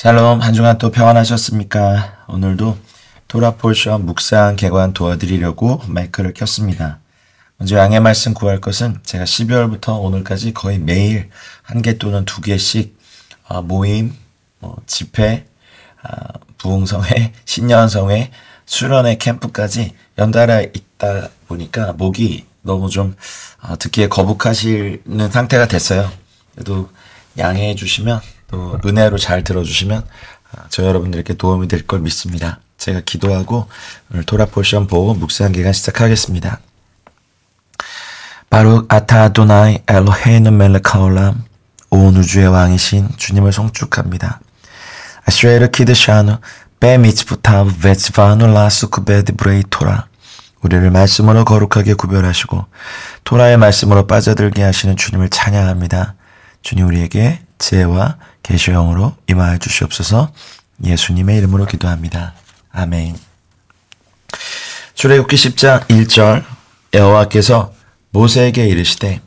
샬롬, 한 주간 또 평안하셨습니까? 오늘도 토라 포션 묵상 개관 도와드리려고 마이크를 켰습니다. 먼저 양의 말씀 구할 것은 제가 12월부터 오늘까지 거의 매일 한 개 또는 두 개씩 모임, 집회, 부흥성회, 신년성회, 수련회 캠프까지 연달아 있다 보니까 목이 너무 좀 듣기에 거북하시는 상태가 됐어요. 그래도 양해해 주시면 또 은혜로 잘 들어주시면 저 여러분들께 도움이 될 걸 믿습니다. 제가 기도하고 오늘 토라 포션 보고 묵상 기간 시작하겠습니다. 바룩 아타 아도나이 엘로헤이는 멜렉 하올람, 온 우주의 왕이신 주님을 송축합니다. 아슈에르 키드샤누 베 미츠부타브 베츠바누 라수크 베드 브레이 토라, 우리를 말씀으로 거룩하게 구별하시고 토라의 말씀으로 빠져들게 하시는 주님을 찬양합니다. 주님, 우리에게 지혜와 계시의 영으로 임하여 주시옵소서. 예수님의 이름으로 기도합니다. 아멘. 출애굽기 10장 1절, 여호와께서 모세에게 이르시되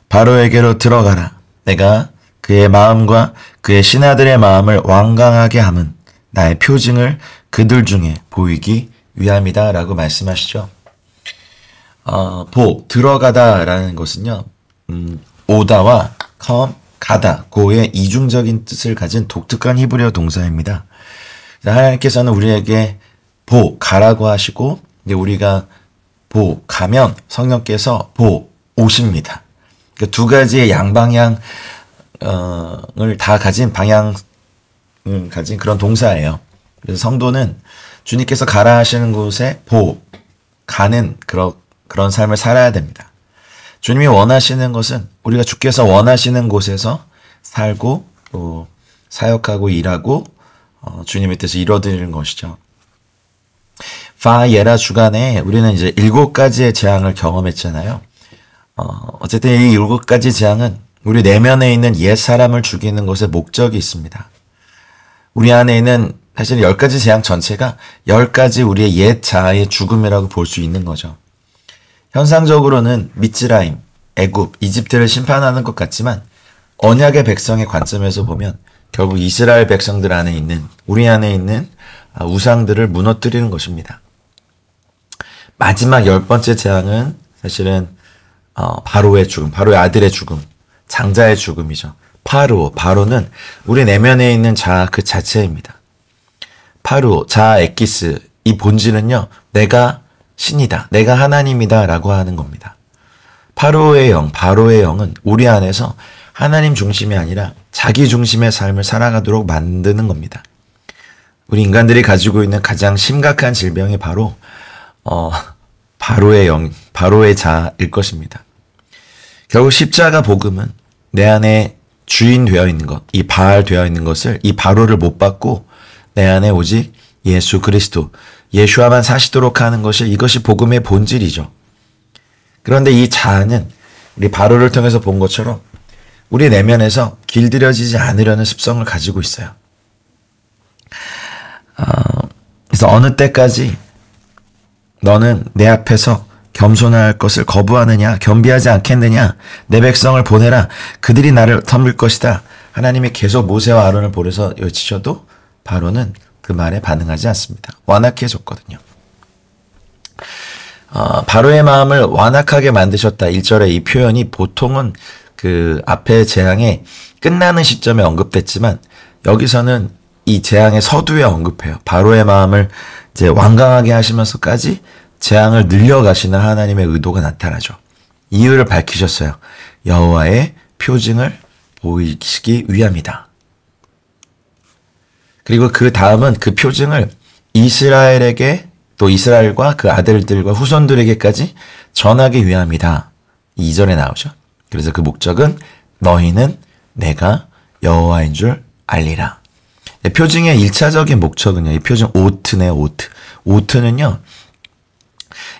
바로에게로 들어가라. 내가 그의 마음과 그의 신하들의 마음을 완강하게 함은 나의 표징을 그들 중에 보이기 위함이다 라고 말씀하시죠. 들어가다 라는 것은요, 오다와 come, 가다, 고의 이중적인 뜻을 가진 독특한 히브리어 동사입니다. 하나님께서는 우리에게 가라고 하시고, 이제 우리가 가면 성령께서 오십니다. 그러니까 두 가지의 양방향을 다 가진 가진 그런 동사예요. 그래서 성도는 주님께서 가라 하시는 곳에 가는 그런 삶을 살아야 됩니다. 주님이 원하시는 것은 우리가 주께서 원하시는 곳에서 살고 또 사역하고 일하고 주님의 뜻을 이뤄드리는 것이죠. 예라 주간에 우리는 이제 7가지의 재앙을 경험했잖아요. 어쨌든 이 7가지 재앙은 우리 내면에 있는 옛 사람을 죽이는 것에 목적이 있습니다. 우리 안에 있는 사실 10가지 재앙 전체가 10가지 우리의 옛 자아의 죽음이라고 볼 수 있는 거죠. 현상적으로는 미츠라임, 애굽, 이집트를 심판하는 것 같지만 언약의 백성의 관점에서 보면 결국 이스라엘 백성들 안에 있는, 우리 안에 있는 우상들을 무너뜨리는 것입니다. 마지막 10번째 재앙은 사실은 바로의 죽음, 바로의 아들의 죽음, 장자의 죽음이죠. 바로는 우리 내면에 있는 자아 그 자체입니다. 자아 엑기스, 이 본질은요, 내가 신이다, 내가 하나님이다 라고 하는 겁니다. 바로의 영은 우리 안에서 하나님 중심이 아니라 자기 중심의 삶을 살아가도록 만드는 겁니다. 우리 인간들이 가지고 있는 가장 심각한 질병이 바로 바로의 자일 것입니다. 결국 십자가 복음은 내 안에 주인 되어 있는 것, 이 바알 되어 있는 것을, 이 바로를 못 받고 내 안에 오직 예수 그리스도, 예수와만 사시도록 하는 것이, 이것이 복음의 본질이죠. 그런데 이 자아는 우리 바로를 통해서 본 것처럼 우리 내면에서 길들여지지 않으려는 습성을 가지고 있어요. 그래서 어느 때까지 너는 내 앞에서 겸손할 것을 거부하느냐, 겸비하지 않겠느냐, 내 백성을 보내라, 그들이 나를 덤빌 것이다. 하나님이 계속 모세와 아론을 보내서 외치셔도 바로는 그 말에 반응하지 않습니다. 완악해졌거든요. 바로의 마음을 완악하게 만드셨다. 1절의 이 표현이 보통은 그 앞의 재앙의 끝나는 시점에 언급됐지만 여기서는 이 재앙의 서두에 언급해요. 바로의 마음을 이제 완강하게 하시면서까지 재앙을 늘려가시는 하나님의 의도가 나타나죠. 이유를 밝히셨어요. 여호와의 표징을 보이시기 위함이다. 그리고 그 다음은 그 표징을 이스라엘에게, 또 이스라엘과 그 아들들과 후손들에게까지 전하기 위함이다. 2절에 나오죠. 그래서 그 목적은 너희는 내가 여호와인 줄 알리라. 표징의 1차적인 목적은요, 이 표징 오트는요,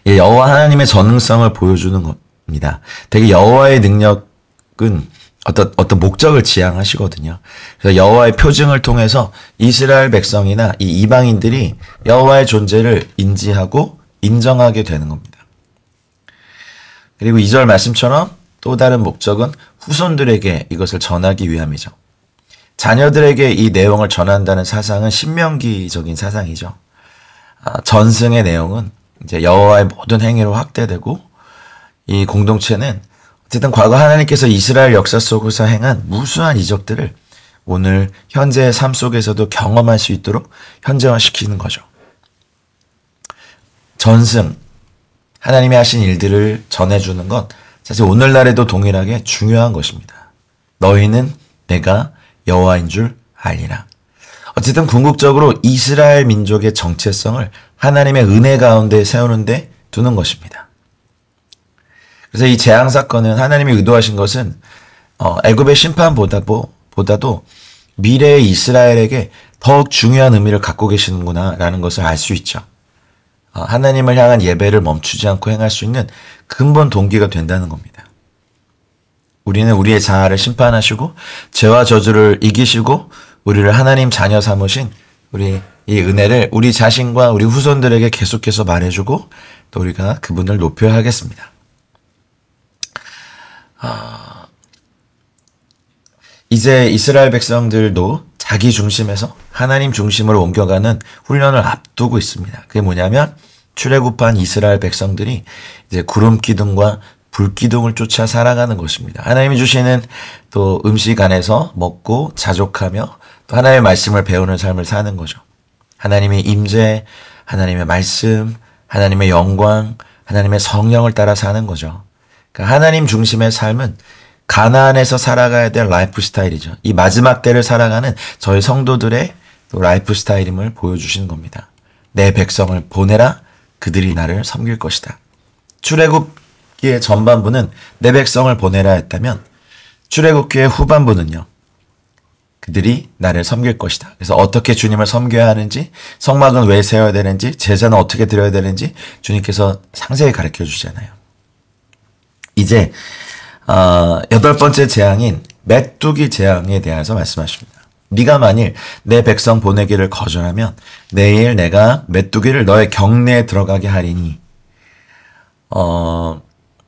여호와 하나님의 전능성을 보여주는 겁니다. 되게 여호와의 능력은 어떤 목적을 지향하시거든요. 그래서 여호와의 표징을 통해서 이스라엘 백성이나 이 이방인들이 여호와의 존재를 인지하고 인정하게 되는 겁니다. 그리고 2절 말씀처럼 또 다른 목적은 후손들에게 이것을 전하기 위함이죠. 자녀들에게 이 내용을 전한다는 사상은 신명기적인 사상이죠. 전승의 내용은 이제 여호와의 모든 행위로 확대되고 이 공동체는 어쨌든 과거 하나님께서 이스라엘 역사 속에서 행한 무수한 이적들을 오늘 현재의 삶 속에서도 경험할 수 있도록 현재화시키는 거죠. 전승, 하나님이 하신 일들을 전해주는 것 사실 오늘날에도 동일하게 중요한 것입니다. 너희는 내가 여호와인 줄 알리라. 어쨌든 궁극적으로 이스라엘 민족의 정체성을 하나님의 은혜 가운데 세우는 데 두는 것입니다. 그래서 이 재앙 사건은 하나님이 의도하신 것은 애굽의 심판보다도 미래의 이스라엘에게 더욱 중요한 의미를 갖고 계시는구나 라는 것을 알 수 있죠. 하나님을 향한 예배를 멈추지 않고 행할 수 있는 근본 동기가 된다는 겁니다. 우리는 우리의 자아를 심판하시고 죄와 저주를 이기시고 우리를 하나님 자녀 삼으신 우리 이 은혜를 우리 자신과 우리 후손들에게 계속해서 말해주고 또 우리가 그분을 높여야 하겠습니다. 이제 이스라엘 백성들도 자기 중심에서 하나님 중심으로 옮겨가는 훈련을 앞두고 있습니다. 그게 뭐냐면 출애굽한 이스라엘 백성들이 이제 구름 기둥과 불 기둥을 쫓아 살아가는 것입니다. 하나님이 주시는 또 음식 안에서 먹고 자족하며 또 하나님의 말씀을 배우는 삶을 사는 거죠. 하나님의 임재, 하나님의 말씀, 하나님의 영광, 하나님의 성령을 따라 사는 거죠. 그러니까 하나님 중심의 삶은 가나안에서 살아가야 될 라이프 스타일이죠. 이 마지막 때를 살아가는 저희 성도들의 또 라이프 스타일임을 보여주시는 겁니다. 내 백성을 보내라. 그들이 나를 섬길 것이다. 출애굽기의 전반부는 내 백성을 보내라 했다면 출애굽기의 후반부는요. 그들이 나를 섬길 것이다. 그래서 어떻게 주님을 섬겨야 하는지, 성막은 왜 세워야 되는지, 제사는 어떻게 드려야 되는지 주님께서 상세히 가르쳐 주시잖아요. 이제 8번째 재앙인 메뚜기 재앙에 대해서 말씀하십니다. 네가 만일 내 백성 보내기를 거절하면 내일 내가 메뚜기를 너의 경내에 들어가게 하리니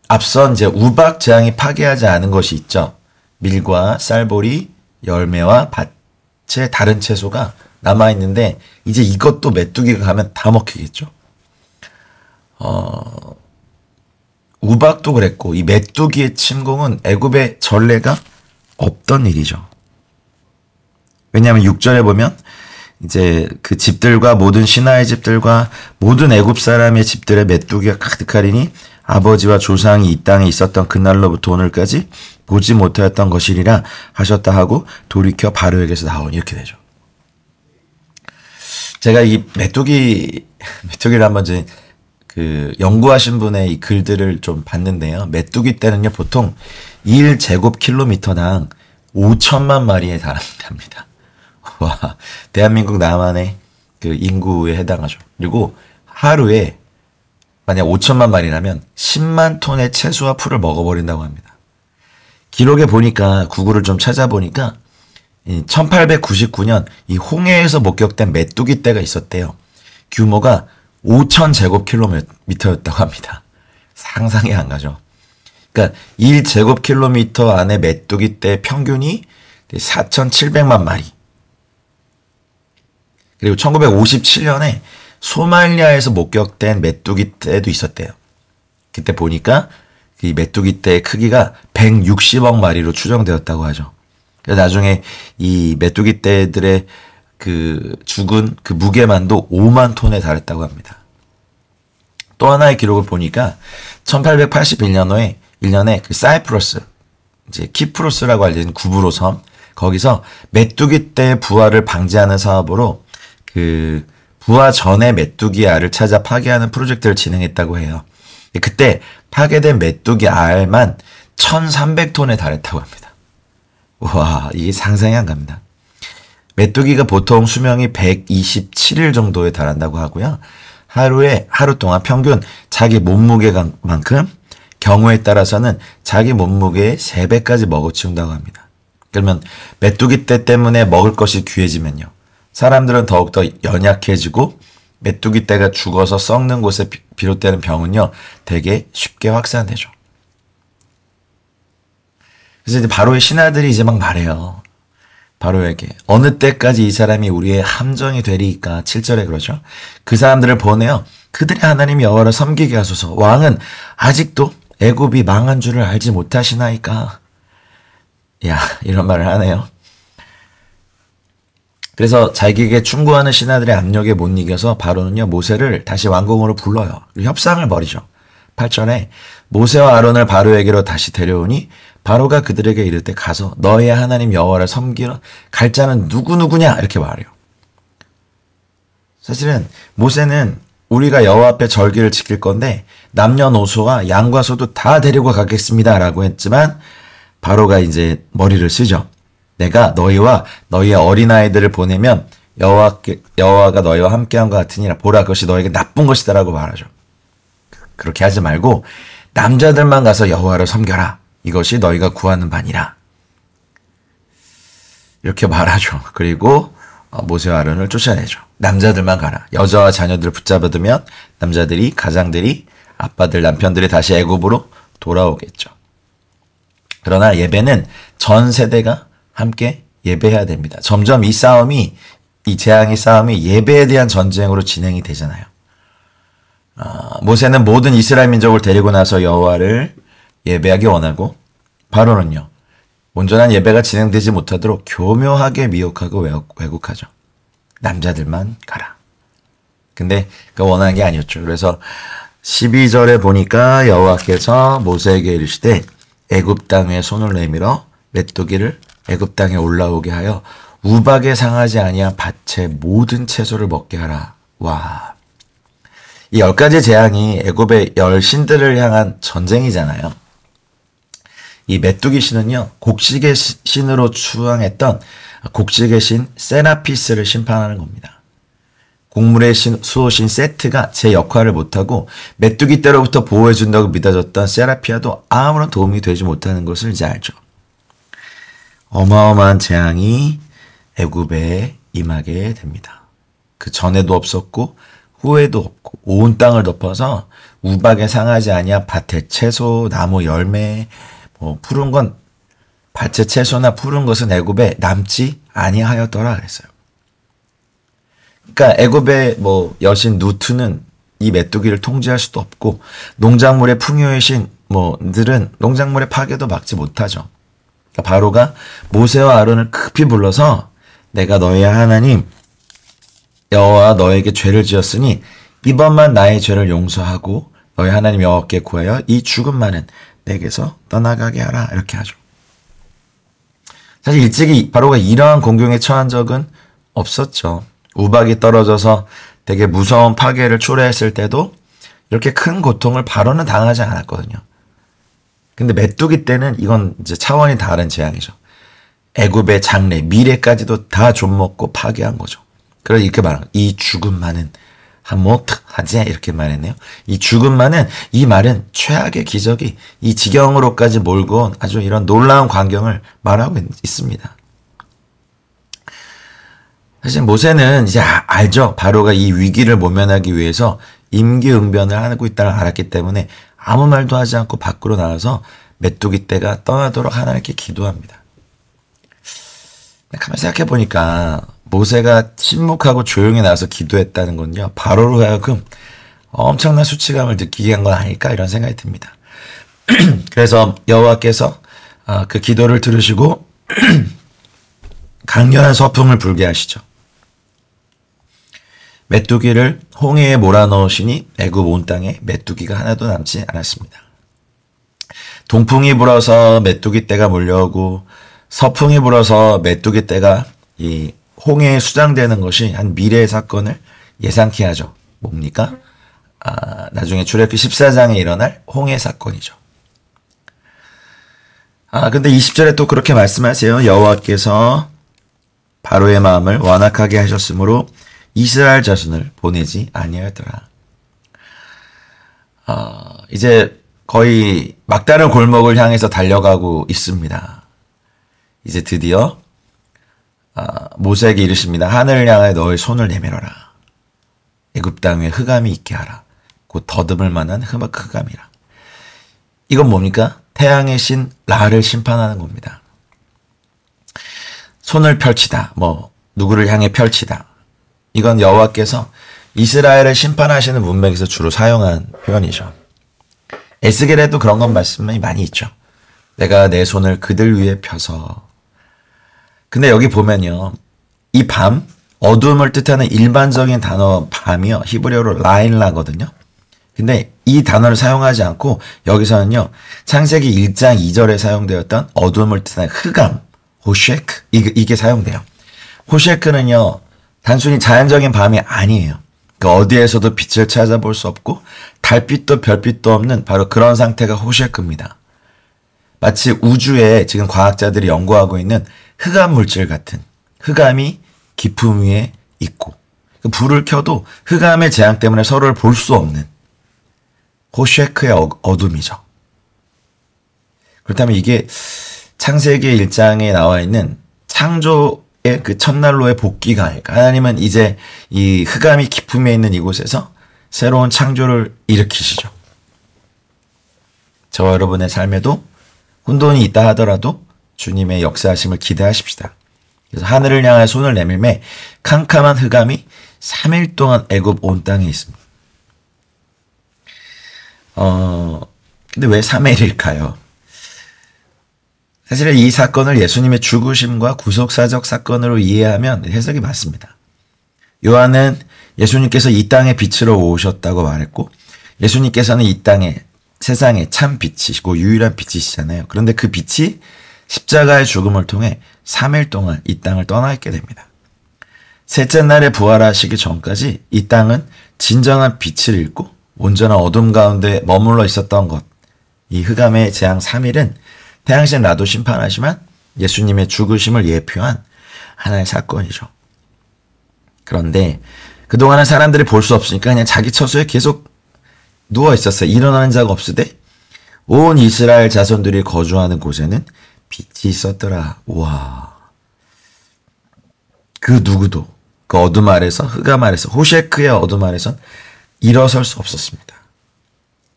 앞선 이제 우박 재앙이 파괴하지 않은 것이 있죠. 밀과 쌀보리, 열매와 밭의 다른 채소가 남아있는데 이제 이것도 메뚜기가 가면 다 먹히겠죠. 우박도 그랬고 이 메뚜기의 침공은 애굽의 전례가 없던 일이죠. 왜냐하면 6절에 보면 이제 그 집들과 모든 신하의 집들과 모든 애굽 사람의 집들에 메뚜기가 가득하리니 아버지와 조상이 이 땅에 있었던 그날로부터 오늘까지 보지 못하였던 것이리라 하셨다 하고 돌이켜 바로에게서 나오니 이렇게 되죠. 제가 이 메뚜기를 한번 그 연구하신 분의 이 글들을 좀 봤는데요. 메뚜기 떼는요 보통 1제곱킬로미터당 5천만 마리에 달합니다. 와, 대한민국 남한의 그 인구에 해당하죠. 그리고 하루에 만약 5천만 마리라면 10만 톤의 채소와 풀을 먹어버린다고 합니다. 기록에 보니까 구글을 좀 찾아보니까 1899년 이 홍해에서 목격된 메뚜기 떼가 있었대요. 규모가 5,000제곱킬로미터였다고 합니다. 상상이 안 가죠. 그러니까 1제곱킬로미터 안에 메뚜기 떼 평균이 4,700만 마리. 그리고 1957년에 소말리아에서 목격된 메뚜기 떼도 있었대요. 그때 보니까 이 메뚜기 떼의 크기가 160억 마리로 추정되었다고 하죠. 그래서 나중에 이 메뚜기 떼들의 그 죽은 그 무게만도 5만 톤에 달했다고 합니다. 또 하나의 기록을 보니까 1881년에 그 사이프러스, 이제 키프로스라고 알려진 구브로 섬, 거기서 메뚜기 떼 부화를 방지하는 사업으로 그 부화 전에 메뚜기 알을 찾아 파괴하는 프로젝트를 진행했다고 해요. 그때 파괴된 메뚜기 알만 1,300톤에 달했다고 합니다. 와, 이게 상상이 안 갑니다. 메뚜기가 보통 수명이 127일 정도에 달한다고 하고요. 하루 동안 평균 자기 몸무게만큼 경우에 따라서는 자기 몸무게의 3배까지 먹어치운다고 합니다. 그러면 메뚜기 떼 때문에 먹을 것이 귀해지면요. 사람들은 더욱더 연약해지고 메뚜기 떼가 죽어서 썩는 곳에 비롯되는 병은요. 되게 쉽게 확산되죠. 그래서 이제 바로의 신하들이 이제 막 말해요. 바로에게 어느 때까지 이 사람이 우리의 함정이 되리까. 7절에 그러죠. 그 사람들을 보내어 그들의 하나님 여호와를 섬기게 하소서. 왕은 아직도 애굽이 망한 줄을 알지 못하시나이까. 야, 이런 말을 하네요. 그래서 자기에게 충고하는 신하들의 압력에 못 이겨서 바로는요, 모세를 다시 왕궁으로 불러요. 협상을 벌이죠. 8절에 모세와 아론을 바로에게로 다시 데려오니 바로가 그들에게 이를 때 가서 너의 하나님 여호와를 섬기러 갈 자는 누구누구냐 이렇게 말해요. 사실은 모세는 우리가 여호와 앞에 절기를 지킬 건데 남녀노소와 양과 소도 다 데리고 가겠습니다 라고 했지만 바로가 이제 머리를 쓰죠. 내가 너희와 너희의 어린아이들을 보내면 여호와가 너희와 함께한 것 같으니라. 보라, 그것이 너에게 나쁜 것이다 라고 말하죠. 그렇게 하지 말고 남자들만 가서 여호와를 섬겨라. 이것이 너희가 구하는 바니라. 이렇게 말하죠. 그리고 모세와 아론을 쫓아내죠. 남자들만 가라. 여자와 자녀들을 붙잡아두면 남자들이, 가장들이, 아빠들, 남편들이 다시 애굽으로 돌아오겠죠. 그러나 예배는 전 세대가 함께 예배해야 됩니다. 점점 이 재앙의 싸움이 예배에 대한 전쟁으로 진행이 되잖아요. 모세는 모든 이스라엘 민족을 데리고 나서 여호와를 예배하기 원하고 바로는요, 온전한 예배가 진행되지 못하도록 교묘하게 미혹하고 왜곡하죠. 남자들만 가라. 근데 그 원하는 게 아니었죠. 그래서 12절에 보니까 여호와께서 모세에게 이르시되 애굽 땅에 손을 내밀어 메뚜기를 애굽 땅에 올라오게 하여 우박에 상하지 아니한 밭의 모든 채소를 먹게 하라. 와, 이 10가지 재앙이 애굽의 10신들을 향한 전쟁이잖아요. 이 메뚜기 신은요, 곡식의 신으로 추앙했던 곡식의 신 세라피스를 심판하는 겁니다. 곡물의 수호신 세트가 제 역할을 못하고 메뚜기 떼로부터 보호해준다고 믿어졌던 세라피아도 아무런 도움이 되지 못하는 것을 이제 알죠. 어마어마한 재앙이 애굽에 임하게 됩니다. 그 전에도 없었고 후에도 없고 온 땅을 덮어서 우박에 상하지 아니한 밭의 채소, 나무 열매, 푸른 건 밭의 채소나 푸른 것은 애굽에 남지 아니하였더라 그랬어요. 그러니까 애굽의 여신 누트는 이 메뚜기를 통제할 수도 없고 농작물의 풍요의 신들은 농작물의 파괴도 막지 못하죠. 그러니까 바로가 모세와 아론을 급히 불러서 내가 너의 하나님 여호와 너에게 죄를 지었으니 이번만 나의 죄를 용서하고 너의 하나님 여호와께 구하여 이 죽음만은 내게서 떠나가게 하라. 이렇게 하죠. 사실 일찍이 바로가 이러한 공경에 처한 적은 없었죠. 우박이 떨어져서 되게 무서운 파괴를 초래했을 때도 이렇게 큰 고통을 바로는 당하지 않았거든요. 근데 메뚜기 때는 이건 이제 차원이 다른 재앙이죠. 애굽의 장래, 미래까지도 다 좀먹고 파괴한 거죠. 그래서 이렇게 말합니다. 이 죽음만은 하지 이렇게 말했네요. 이 죽음만은, 이 말은 최악의 기적이 이 지경으로까지 몰고 온 아주 이런 놀라운 광경을 말하고 있습니다. 사실 모세는 이제 알죠. 바로가 이 위기를 모면하기 위해서 임기응변을 하고 있다는 걸 알았기 때문에 아무 말도 하지 않고 밖으로 나와서 메뚜기 떼가 떠나도록 하나님께 기도합니다. 가만히 생각해 보니까 모세가 침묵하고 조용히 나와서 기도했다는 건요, 바로로 하여금 엄청난 수치감을 느끼게 한 건 아닐까 이런 생각이 듭니다. 그래서 여호와께서 그 기도를 들으시고 강렬한 서풍을 불게 하시죠. 메뚜기를 홍해에 몰아넣으시니 애굽 온 땅에 메뚜기가 하나도 남지 않았습니다. 동풍이 불어서 메뚜기 떼가 몰려오고 서풍이 불어서 메뚜기 떼가 이 홍해에 수장되는 것이 한 미래의 사건을 예상케 하죠. 뭡니까? 나중에 출애굽기 14장에 일어날 홍해 사건이죠. 근데 20절에 또 그렇게 말씀하세요. 여호와께서 바로의 마음을 완악하게 하셨으므로 이스라엘 자손을 보내지 아니하였더라. 이제 거의 막다른 골목을 향해서 달려가고 있습니다. 이제 드디어 모세에게 이르십니다. 하늘을 향하여 너의 손을 내밀어라. 애굽 땅에 흑암이 있게 하라. 곧 더듬을 만한 흑암이라. 이건 뭡니까? 태양의 신 라를 심판하는 겁니다. 손을 펼치다, 뭐 누구를 향해 펼치다. 이건 여호와께서 이스라엘을 심판하시는 문맥에서 주로 사용한 표현이죠. 에스겔에도 그런 건 말씀이 많이 있죠. 내가 내 손을 그들 위에 펴서. 근데 여기 보면요. 이 밤, 어둠을 뜻하는 일반적인 단어 밤이요. 히브리어로 라일라거든요. 근데 이 단어를 사용하지 않고 여기서는요. 창세기 1장 2절에 사용되었던 어둠을 뜻하는 흑암, 호쉐크, 이게 사용돼요. 호쉐크는요. 단순히 자연적인 밤이 아니에요. 그러니까 어디에서도 빛을 찾아볼 수 없고 달빛도 별빛도 없는 바로 그런 상태가 호쉐크입니다. 마치 우주에 지금 과학자들이 연구하고 있는 흑암 물질 같은 흑암이 깊음 위에 있고 불을 켜도 흑암의 재앙 때문에 서로를 볼 수 없는 호쉐크의 어둠이죠. 그렇다면 이게 창세기 1장에 나와 있는 창조의 그 첫날로의 복귀가 아닐까? 하나님은 이제 이 흑암이 깊음에 있는 이곳에서 새로운 창조를 일으키시죠. 저와 여러분의 삶에도 혼돈이 있다 하더라도 주님의 역사하심을 기대하십시다. 그래서 하늘을 향해 손을 내밀매 캄캄한 흑암이 3일 동안 애굽 온 땅에 있습니다. 근데 왜 3일일까요? 사실 이 사건을 예수님의 죽으심과 구속사적 사건으로 이해하면 해석이 맞습니다. 요한은 예수님께서 이 땅에 빛으로 오셨다고 말했고 예수님께서는 이 땅에 세상에 참 빛이시고 유일한 빛이시잖아요. 그런데 그 빛이 십자가의 죽음을 통해 3일 동안 이 땅을 떠나 있게 됩니다. 셋째 날에 부활하시기 전까지 이 땅은 진정한 빛을 잃고 온전한 어둠 가운데 머물러 있었던 것. 이 흑암의 재앙 3일은 태양신 라도 심판하지만 예수님의 죽으심을 예표한 하나의 사건이죠. 그런데 그동안은 사람들이 볼 수 없으니까 그냥 자기 처소에 계속 누워 있었어요. 일어나는 자가 없으되 온 이스라엘 자손들이 거주하는 곳에는 빛이 있었더라. 우와. 그 누구도 그 어둠 아래서 흑암 아래서 호쉐크의 어둠 아래선 일어설 수 없었습니다.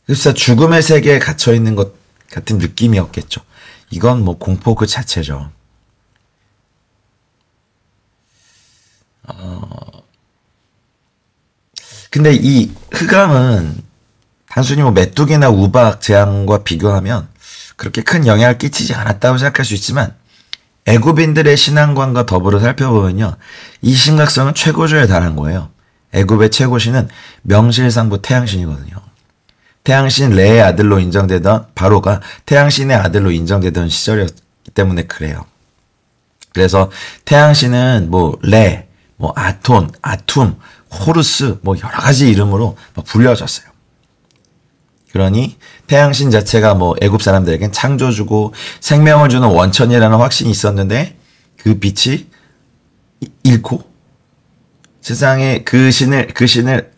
그래서 죽음의 세계에 갇혀 있는 것 같은 느낌이었겠죠. 이건 뭐 공포 그 자체죠. 근데 이 흑암은 단순히 뭐 메뚜기나 우박 재앙과 비교하면 그렇게 큰 영향을 끼치지 않았다고 생각할 수 있지만 애굽인들의 신앙관과 더불어 살펴보면요. 이 심각성은 최고조에 달한 거예요. 애굽의 최고신은 명실상부 태양신이거든요. 태양신 레의 아들로 인정되던 바로가 태양신의 아들로 인정되던 시절이었기 때문에 그래요. 그래서 태양신은 뭐 레, 뭐 아톤, 아툼, 호루스 뭐 여러 가지 이름으로 불려졌어요. 그러니 태양신 자체가 뭐 애굽 사람들에겐 창조주고 생명을 주는 원천이라는 확신이 있었는데 그 빛이 잃고 세상에 그 신을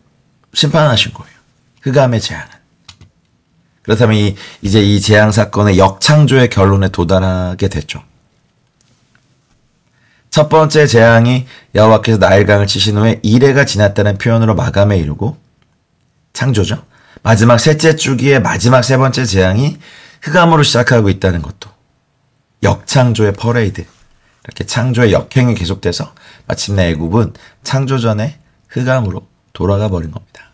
심판하신 거예요. 흑암의 재앙은. 그렇다면 이제 이 재앙 사건의 역창조의 결론에 도달하게 됐죠. 첫 번째 재앙이 여호와께서 나일강을 치신 후에 이래가 지났다는 표현으로 마감에 이르고 창조죠. 마지막 셋째 주기의 마지막 세 번째 재앙이 흑암으로 시작하고 있다는 것도 역창조의 퍼레이드, 이렇게 창조의 역행이 계속돼서 마침내 애굽은 창조 전에 흑암으로 돌아가 버린 겁니다.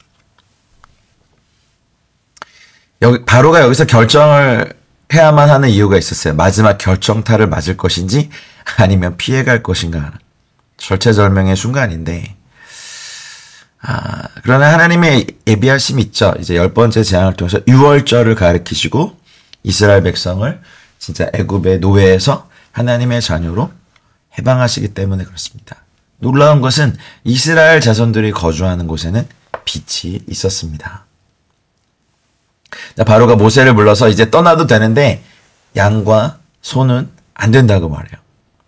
바로가 여기서 결정을 해야만 하는 이유가 있었어요. 마지막 결정타를 맞을 것인지 아니면 피해갈 것인가. 절체절명의 순간인데 그러나 하나님의 예비하심이 있죠. 이제 10번째 재앙을 통해서 유월절을 가리키시고 이스라엘 백성을 진짜 애굽의 노예에서 하나님의 자녀로 해방하시기 때문에 그렇습니다. 놀라운 것은 이스라엘 자손들이 거주하는 곳에는 빛이 있었습니다. 바로가 모세를 불러서 이제 떠나도 되는데 양과 소는 안 된다고 말해요.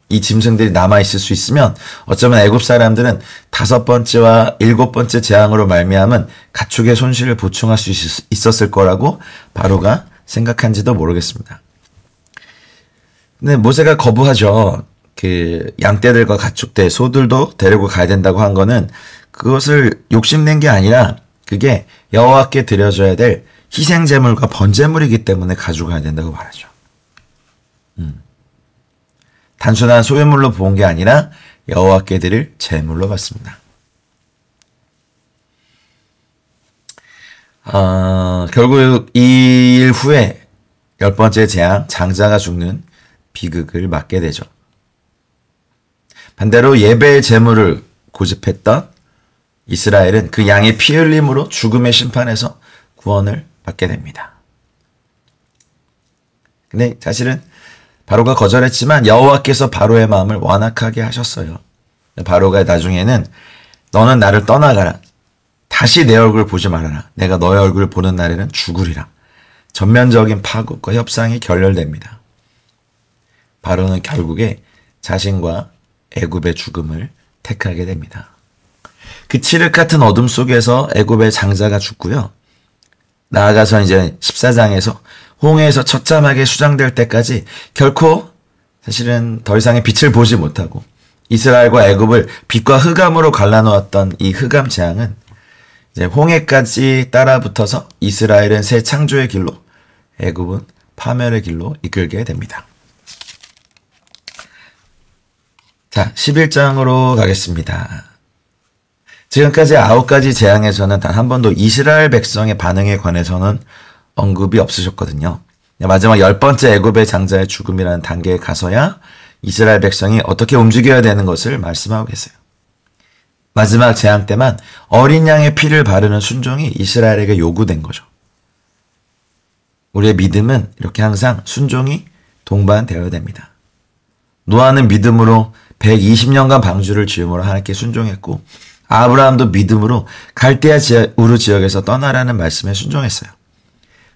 이 짐승들이 남아있을 수 있으면 어쩌면 애굽 사람들은 5번째와 7번째 재앙으로 말미암은 가축의 손실을 보충할 수 있었을 거라고 바로가 생각한지도 모르겠습니다. 근데 모세가 거부하죠. 그 양떼들과 가축대, 소들도 데리고 가야 된다고 한 거는 그것을 욕심낸 게 아니라 그게 여호와께 드려져야 될 희생제물과 번제물이기 때문에 가져가야 된다고 말하죠. 단순한 소유물로 본 게 아니라 여호와께 드릴 제물로 봤습니다. 결국 이 일 후에 10번째 재앙, 장자가 죽는 비극을 맞게 되죠. 반대로 예배의 제물을 고집했던 이스라엘은 그 양의 피 흘림으로 죽음의 심판에서 구원을 받게 됩니다. 근데 사실은 바로가 거절했지만 여호와께서 바로의 마음을 완악하게 하셨어요. 바로가 나중에는 너는 나를 떠나가라. 다시 내 얼굴 보지 말아라. 내가 너의 얼굴을 보는 날에는 죽으리라. 전면적인 파국과 협상이 결렬됩니다. 바로는 결국에 자신과 애굽의 죽음을 택하게 됩니다. 그 칠흑 같은 어둠 속에서 애굽의 장자가 죽고요. 나아가서 이제 14장에서 홍해에서 처참하게 수장될 때까지 결코 사실은 더 이상의 빛을 보지 못하고 이스라엘과 애굽을 빛과 흑암으로 갈라놓았던 이 흑암 재앙은 이제 홍해까지 따라붙어서 이스라엘은 새 창조의 길로, 애굽은 파멸의 길로 이끌게 됩니다. 자, 11장으로 가겠습니다. 지금까지 9가지 재앙에서는 단 한 번도 이스라엘 백성의 반응에 관해서는 언급이 없으셨거든요. 마지막 10번째 애굽의 장자의 죽음이라는 단계에 가서야 이스라엘 백성이 어떻게 움직여야 되는 것을 말씀하고 계세요. 마지막 재앙 때만 어린 양의 피를 바르는 순종이 이스라엘에게 요구된 거죠. 우리의 믿음은 이렇게 항상 순종이 동반되어야 됩니다. 노아는 믿음으로 120년간 방주를 지음으로 하나님께 순종했고 아브라함도 믿음으로 갈대아 우르 지역에서 떠나라는 말씀에 순종했어요.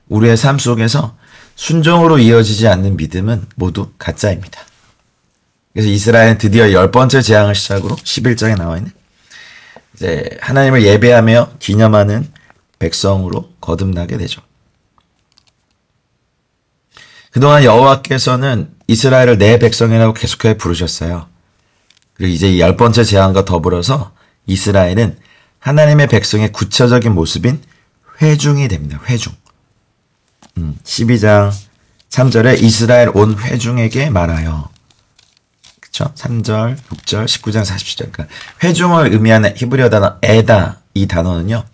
우리의 삶 속에서 순종으로 이어지지 않는 믿음은 모두 가짜입니다. 그래서 이스라엘은 드디어 10번째 재앙을 시작으로 11장에 나와 있는 이제 하나님을 예배하며 기념하는 백성으로 거듭나게 되죠. 그동안 여호와께서는 이스라엘을 내 백성이라고 계속해 부르셨어요. 그리고 이제 이 10번째 재앙과 더불어서 이스라엘은 하나님의 백성의 구체적인 모습인 회중이 됩니다. 회중. 12장 3절에 이스라엘 온 회중에게 말하여. 그쵸? 3절, 6절, 19장 47절. 그러니까 회중을 의미하는 히브리어 단어 에다, 이 단어는요.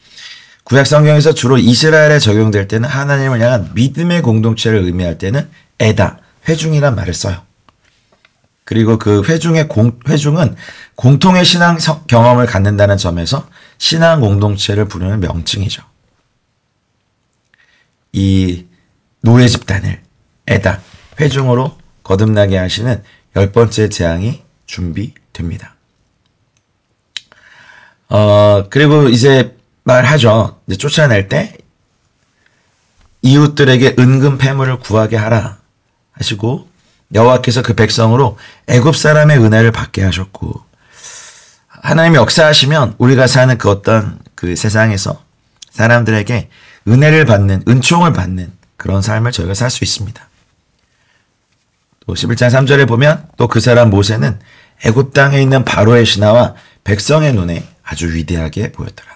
구약 성경에서 주로 이스라엘에 적용될 때는 하나님을 향한 믿음의 공동체를 의미할 때는 에다, 회중이란 말을 써요. 그리고 그 회중은 공통의 신앙 경험을 갖는다는 점에서 신앙 공동체를 부르는 명칭이죠. 이 노예 집단을 에다, 회중으로 거듭나게 하시는 10번째 재앙이 준비됩니다. 그리고 이제 말하죠. 이제 쫓아낼 때 이웃들에게 은금 패물을 구하게 하라 하시고 여호와께서 그 백성으로 애굽 사람의 은혜를 받게 하셨고 하나님이 역사하시면 우리가 사는 그 어떤 그 세상에서 사람들에게 은혜를 받는, 은총을 받는 그런 삶을 저희가 살 수 있습니다. 또 11장 3절에 보면 또 그 사람 모세는 애굽 땅에 있는 바로의 신하와 백성의 눈에 아주 위대하게 보였더라.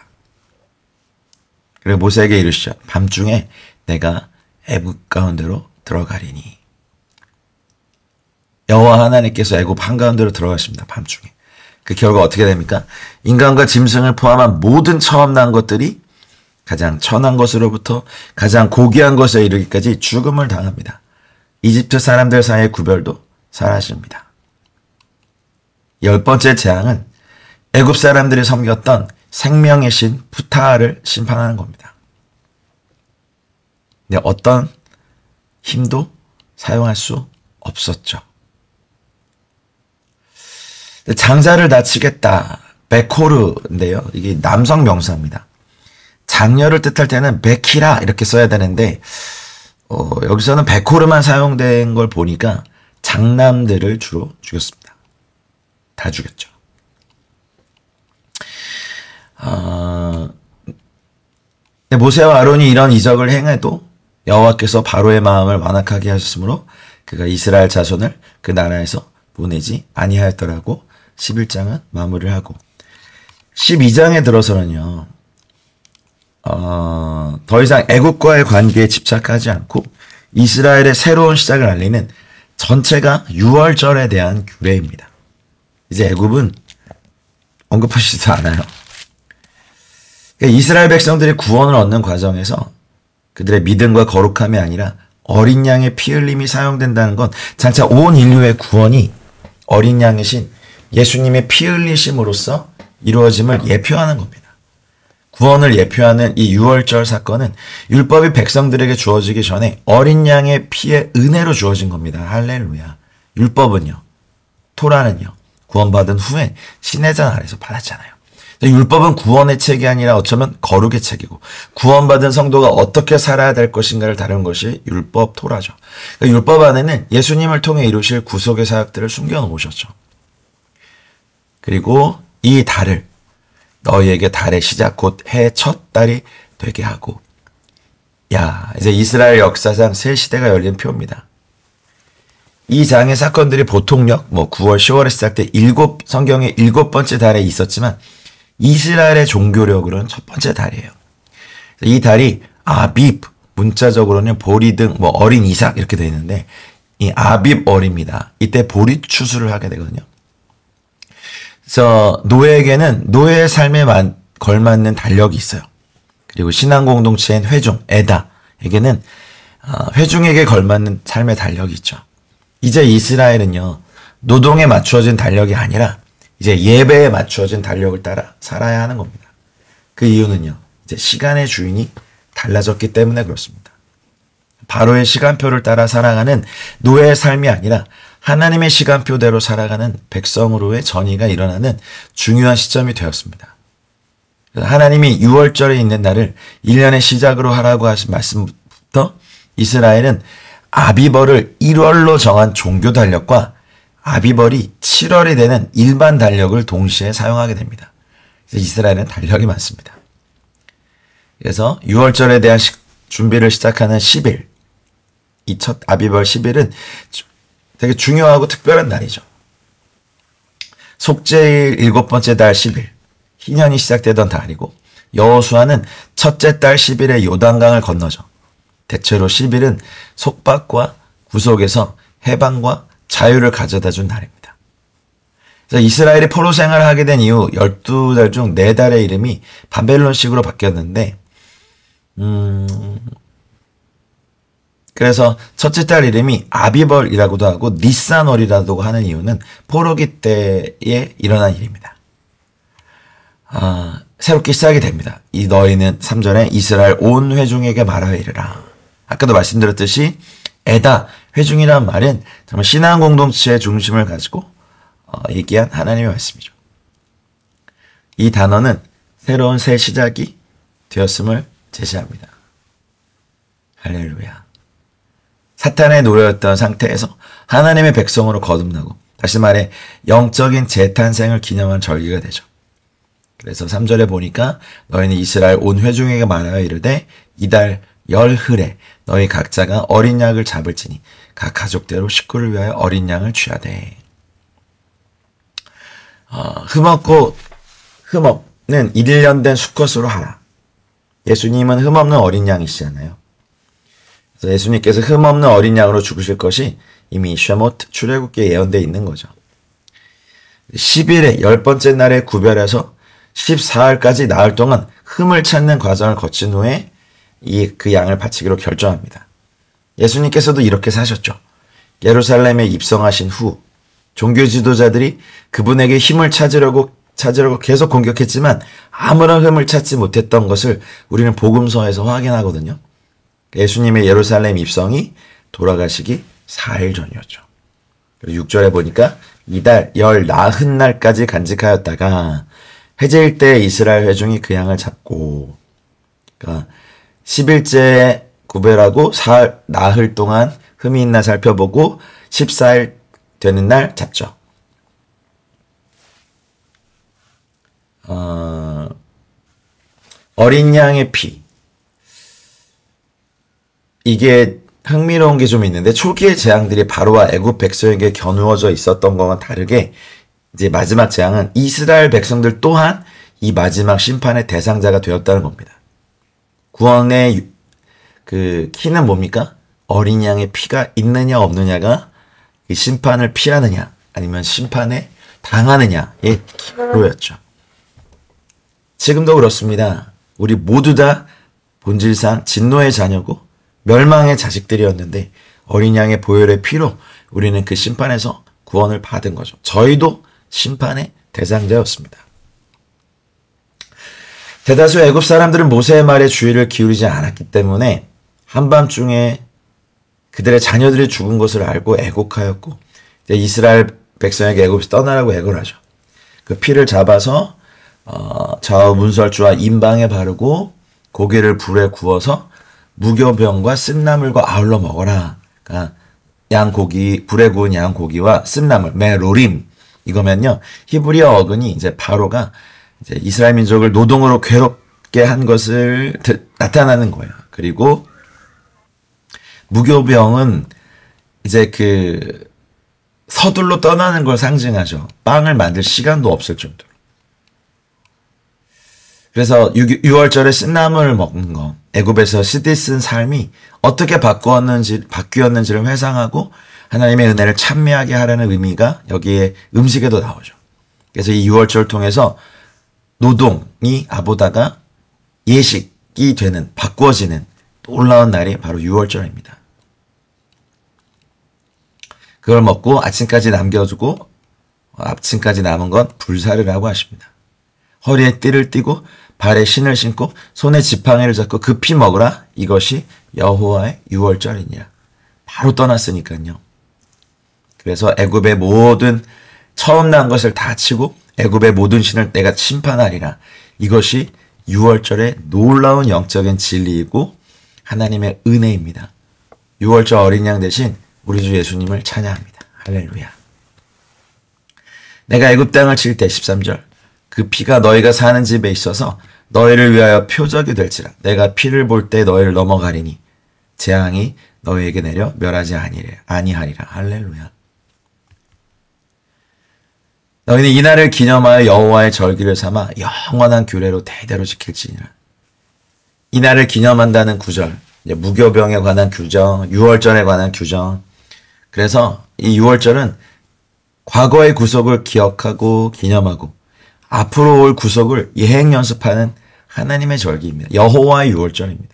그리고 모세에게 이르시죠. 밤중에 내가 애굽 가운데로 들어가리니. 여호와 하나님께서 애굽 한가운데로 들어가십니다. 밤중에. 그 결과 어떻게 됩니까? 인간과 짐승을 포함한 모든 처음 난 것들이 가장 천한 것으로부터 가장 고귀한 것에 이르기까지 죽음을 당합니다. 이집트 사람들 사이의 구별도 사라집니다. 10번째 재앙은 애굽 사람들이 섬겼던 생명의 신 푸타를 심판하는 겁니다. 근데 어떤 힘도 사용할 수 없었죠. 장자를 다치겠다. 베코르인데요. 이게 남성 명사입니다. 장녀를 뜻할 때는 베키라 이렇게 써야 되는데 여기서는 베코르만 사용된 걸 보니까 장남들을 주로 죽였습니다. 다 죽였죠. 모세와 아론이 이런 이적을 행해도 여호와께서 바로의 마음을 완악하게 하셨으므로 그가 이스라엘 자손을 그 나라에서 보내지 아니하였더라고 11장은 마무리를 하고 12장에 들어서는요. 더 이상 애국과의 관계에 집착하지 않고 이스라엘의 새로운 시작을 알리는 전체가 유월절에 대한 규례입니다. 이제 애굽은 언급하시지도 않아요. 그러니까 이스라엘 백성들이 구원을 얻는 과정에서 그들의 믿음과 거룩함이 아니라 어린 양의 피 흘림이 사용된다는 건 장차 온 인류의 구원이 어린 양이신 예수님의 피 흘리심으로써 이루어짐을 예표하는 겁니다. 구원을 예표하는 이 유월절 사건은 율법이 백성들에게 주어지기 전에 어린 양의 피의 은혜로 주어진 겁니다. 할렐루야. 율법은요, 토라는요, 구원받은 후에 신의 잔 아래서 받았잖아요. 율법은 구원의 책이 아니라 어쩌면 거룩의 책이고, 구원받은 성도가 어떻게 살아야 될 것인가를 다룬 것이 율법 토라죠. 그러니까 율법 안에는 예수님을 통해 이루실 구속의 사역들을 숨겨놓으셨죠. 그리고 이 달을 너희에게 달의 시작 곧 해의 첫 달이 되게 하고, 야, 이제 이스라엘 역사상 새 시대가 열린 표입니다. 이 장의 사건들이 보통력 9월 10월에 시작돼 성경의 7번째 달에 있었지만 이스라엘의 종교력으로는 첫 번째 달이에요. 이 달이 아빕, 문자적으로는 보리등, 어린 이삭 이렇게 되어 있는데 이 아빕 월입니다. 이때 보리 추수를 하게 되거든요. 그래서 노예에게는 노예의 삶에 걸맞는 달력이 있어요. 그리고 신앙 공동체인 회중, 에다에게는 회중에게 걸맞는 삶의 달력이 있죠. 이제 이스라엘은요, 노동에 맞추어진 달력이 아니라 이제 예배에 맞추어진 달력을 따라 살아야 하는 겁니다. 그 이유는요, 이제 시간의 주인이 달라졌기 때문에 그렇습니다. 바로의 시간표를 따라 살아가는 노예의 삶이 아니라 하나님의 시간표대로 살아가는 백성으로의 전이가 일어나는 중요한 시점이 되었습니다. 하나님이 6월절에 있는 날을 1년의 시작으로 하라고 하신 말씀부터 이스라엘은 아비벌을 1월로 정한 종교 달력과 아비벌이 7월이 되는 일반 달력을 동시에 사용하게 됩니다. 그래서 이스라엘은 달력이 많습니다. 그래서 6월절에 대한 준비를 시작하는 10일, 이 첫 아비벌 10일은 되게 중요하고 특별한 날이죠. 속죄일 7번째 달 10일, 희년이 시작되던 달이고, 여호수아는 첫째 달 10일에 요단강을 건너죠. 대체로 10일은 속박과 구속에서 해방과 자유를 가져다 준 날입니다. 그래서 이스라엘이 포로 생활을 하게 된 이후 12달 중 4달의 이름이 바벨론식으로 바뀌었는데, 그래서 첫째 달 이름이 아비벌이라고도 하고 니산월이라고 하는 이유는 포로기 때에 일어난 일입니다. 새롭게 시작이 됩니다. 이 너희는 3절에 이스라엘 온 회중에게 말하여 이르라. 아까도 말씀드렸듯이 에다, 회중이란 말은 정말 신앙 공동체의 중심을 가지고 얘기한 하나님의 말씀이죠. 이 단어는 새로운 새 시작이 되었음을 제시합니다. 할렐루야. 사탄의 노예였던 상태에서 하나님의 백성으로 거듭나고, 다시 말해 영적인 재탄생을 기념한 절기가 되죠. 그래서 3절에 보니까 너희는 이스라엘 온 회중에게 말하여 이르되 이달 열흘에 너희 각자가 어린 양을 잡을지니 각 가족대로 식구를 위하여 어린 양을 취하되. 흠없는 1년 된 수컷으로 하라. 예수님은 흠없는 어린 양이시잖아요. 그래서 예수님께서 흠없는 어린 양으로 죽으실 것이 이미 쉐모트 출애굽기에 예언되어 있는 거죠. 10일에 10번째 날에 구별해서 14일까지 나흘 동안 흠을 찾는 과정을 거친 후에 그 양을 바치기로 결정합니다. 예수님께서도 이렇게 사셨죠. 예루살렘에 입성하신 후 종교 지도자들이 그분에게 힘을 찾으려고 계속 공격했지만 아무런 흠을 찾지 못했던 것을 우리는 복음서에서 확인하거든요. 예수님의 예루살렘 입성이 돌아가시기 4일 전이었죠. 그리고 6절에 보니까 이달 열 나흔 날까지 간직하였다가 해제일 때 이스라엘 회중이 그 양을 잡고, 그러니까 10일째 구별하고 나흘 동안 흠이 있나 살펴보고 14일 되는 날 잡죠. 어린 양의 피. 이게 흥미로운 게 좀 있는데, 초기의 재앙들이 바로와 애굽 백성에게 겨누어져 있었던 것과 다르게 이제 마지막 재앙은 이스라엘 백성들 또한 이 마지막 심판의 대상자가 되었다는 겁니다. 구원의 그 키는 뭡니까? 어린 양의 피가 있느냐 없느냐가 이 심판을 피하느냐 아니면 심판에 당하느냐의 기로였죠. 지금도 그렇습니다. 우리 모두 다 본질상 진노의 자녀고 멸망의 자식들이었는데 어린 양의 보혈의 피로 우리는 그 심판에서 구원을 받은 거죠. 저희도 심판의 대상자였습니다. 대다수 애굽 사람들은 모세의 말에 주의를 기울이지 않았기 때문에 한밤중에 그들의 자녀들이 죽은 것을 알고 애곡하였고 이스라엘 백성에게 애굽에서 떠나라고 애걸 하죠. 그 피를 잡아서 좌우 문설주와 임방에 바르고 고기를 불에 구워서 무교병과 쓴나물과 아울러 먹어라. 그러니까 양고기, 불에 구운 양고기와 쓴나물, 메로림. 이거면요, 히브리어 어근이 이제 바로가 이제 이스라엘 민족을 노동으로 괴롭게 한 것을 나타나는 거예요. 그리고 무교병은 이제 그 서둘러 떠나는 걸 상징하죠. 빵을 만들 시간도 없을 정도로. 그래서 6월절에 쓴나물을 먹는 거, 애굽에서 시디쓴 삶이 어떻게 바뀌었는지를 회상하고 하나님의 은혜를 찬미하게 하라는 의미가 여기에 음식에도 나오죠. 그래서 이 6월절을 통해서 노동이 아보다가 예식이 되는, 바꾸어지는 놀라운 날이 바로 6월절입니다. 그걸 먹고 아침까지 남겨두고 아침까지 남은 건 불사르라고 하십니다. 허리에 띠를 띠고 발에 신을 신고 손에 지팡이를 잡고 급히 먹으라. 이것이 여호와의 6월절이니라. 바로 떠났으니까요. 그래서 애굽의 모든 처음 난 것을 다 치고 애굽의 모든 신을 내가 심판하리라. 이것이 6월절의 놀라운 영적인 진리이고 하나님의 은혜입니다. 6월절 어린 양 대신 우리 주 예수님을 찬양합니다. 할렐루야. 내가 애굽 땅을 칠 때 13절 그 피가 너희가 사는 집에 있어서 너희를 위하여 표적이 될지라. 내가 피를 볼 때 너희를 넘어가리니 재앙이 너희에게 내려 멸하지 아니하리라. 할렐루야. 너희는 이날을 기념하여 여호와의 절기를 삼아 영원한 규례로 대대로 지킬지니라. 이날을 기념한다는 구절, 무교병에 관한 규정, 6월절에 관한 규정. 그래서 이 6월절은 과거의 구속을 기억하고 기념하고 앞으로 올 구속을 예행 연습하는 하나님의 절기입니다. 여호와의 6월절입니다.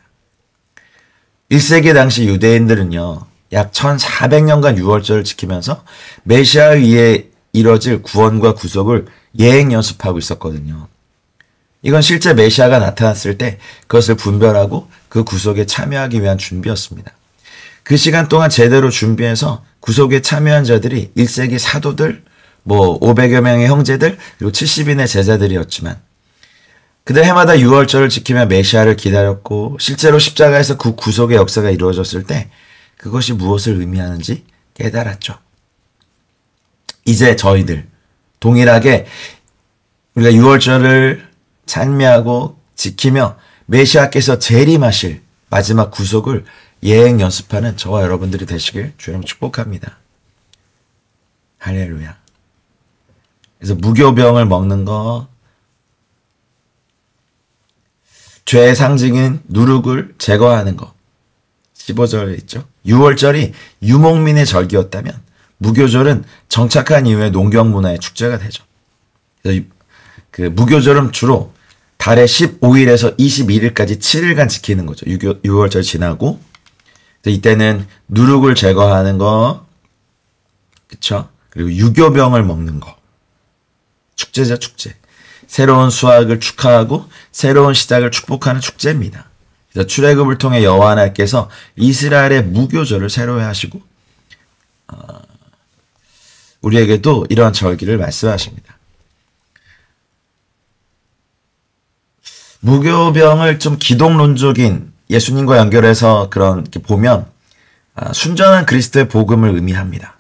1세기 당시 유대인들은요, 약 1400년간 6월절을 지키면서 메시아 위에 이뤄질 구원과 구속을 예행 연습하고 있었거든요. 이건 실제 메시아가 나타났을 때 그것을 분별하고 그 구속에 참여하기 위한 준비였습니다. 그 시간 동안 제대로 준비해서 구속에 참여한 자들이 1세기 사도들, 500여 명의 형제들, 그리고 70인의 제자들이었지만 그들 해마다 6월절을 지키며 메시아를 기다렸고 실제로 십자가에서 그 구속의 역사가 이루어졌을 때 그것이 무엇을 의미하는지 깨달았죠. 이제 저희들 동일하게 우리가 6월절을 찬미하고 지키며 메시아께서 재림하실 마지막 구속을 예행 연습하는 저와 여러분들이 되시길 주님 축복합니다. 할렐루야. 그래서 무교병을 먹는 거, 죄의 상징인 누룩을 제거하는 거, 15절에 있죠. 6월절이 유목민의 절기였다면 무교절은 정착한 이후에 농경문화의 축제가 되죠. 그래서 그 무교절은 주로 달의 15일에서 21일까지 7일간 지키는 거죠. 6월절 지나고 이때는 누룩을 제거하는 거, 그쵸? 그리고 유교병을 먹는 거. 축제죠, 축제. 새로운 수확을 축하하고 새로운 시작을 축복하는 축제입니다. 그래서 출애굽을 통해 여호와 하나님께서 이스라엘의 무교절을 새로이 하시고 우리에게도 이러한 절기를 말씀하십니다. 무교병을 좀 기독론적인 예수님과 연결해서 이렇게 보면 순전한 그리스도의 복음을 의미합니다.